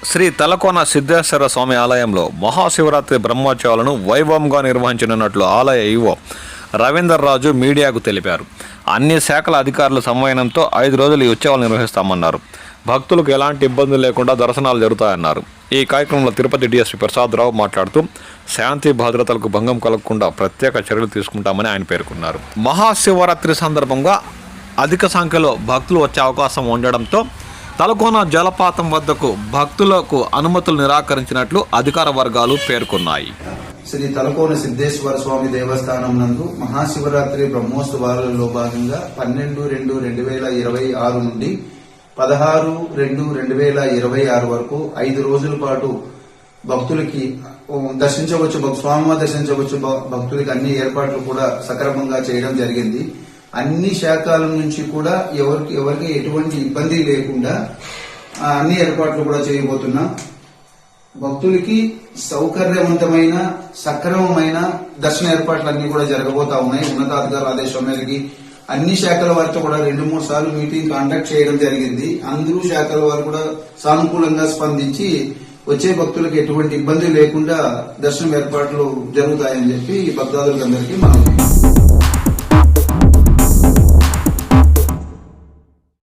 శ్రీ తలకోన సిద్ధేశ్వర స్వామి ఆలయంలో మహాశివరాత్రి బ్రహ్మోత్సవాలను వైభవంగా నిర్వహించనున్నట్లు ఆలయ ఈవో రవీందర్ రాజు మీడియాకు తెలిపారు. అన్ని శాఖల అధికారుల సమన్వయంతో 5 రోజులు ఈ ఉత్సవాలు నిర్వహిస్తామన్నారు. భక్తులకు ఎలాంటి ఇబ్బందులు లేకుండా దర్శనాలు జరుగుతాయన్నారు. ఈ కార్యక్రమంలో తిరుపతి డీఎస్పీ ప్రసాద్ రావు మాట్లాడుతూ శాంతి భద్రతలకు భంగం కలగకుండా ప్రత్యేక చర్యలు తీసుకుంటామని ఆయన పేర్కొన్నారు. మహాశివరాత్రి సందర్భంగా అధిక సంఖ్యలో భక్తులు వచ్చే అవకాశం ఉండడంతో తలకోన జలపాతం వద్దకు భక్తులకు అనుమతులు నిరాకరించినట్లు అధికార వర్గాలు పేర్కొన్నాయి. శ్రీ తలకోన సిద్ధేశ్వర స్వామి దేవస్థానం నందు మహాశివరాత్రి బ్రహ్మోత్సవాలలో భాగంగా 12/2/2026 నుండి 16/2/2026 వరకు 5 రోజుల పాటు భక్తులకి దర్శించవచ్చు, స్వామివారి దర్శించవచ్చు. భక్తులకి అన్ని ఏర్పాట్లు కూడా సక్రమంగా చేయడం జరిగింది. అన్ని శాఖల నుంచి కూడా ఎవరికి ఎటువంటి ఇబ్బంది లేకుండా అన్ని ఏర్పాట్లు కూడా చేయబోతున్నాం. భక్తులకి సౌకర్యవంతమైన సక్రమమైన దర్శన ఏర్పాట్లు అన్ని కూడా జరగబోతా ఉన్నాయి. ఉన్నతాధికారుల ఆదేశం మేరకు అన్ని శాఖల వారితో కూడా 2-3 సార్లు మీటింగ్ కాంటాక్ట్ చేయడం జరిగింది. అందరూ శాఖల వారు కూడా సానుకూలంగా స్పందించి వచ్చే భక్తులకు ఎటువంటి ఇబ్బంది లేకుండా దర్శనం ఏర్పాట్లు జరుగుతాయని చెప్పి భక్తాదులందరికీ మనం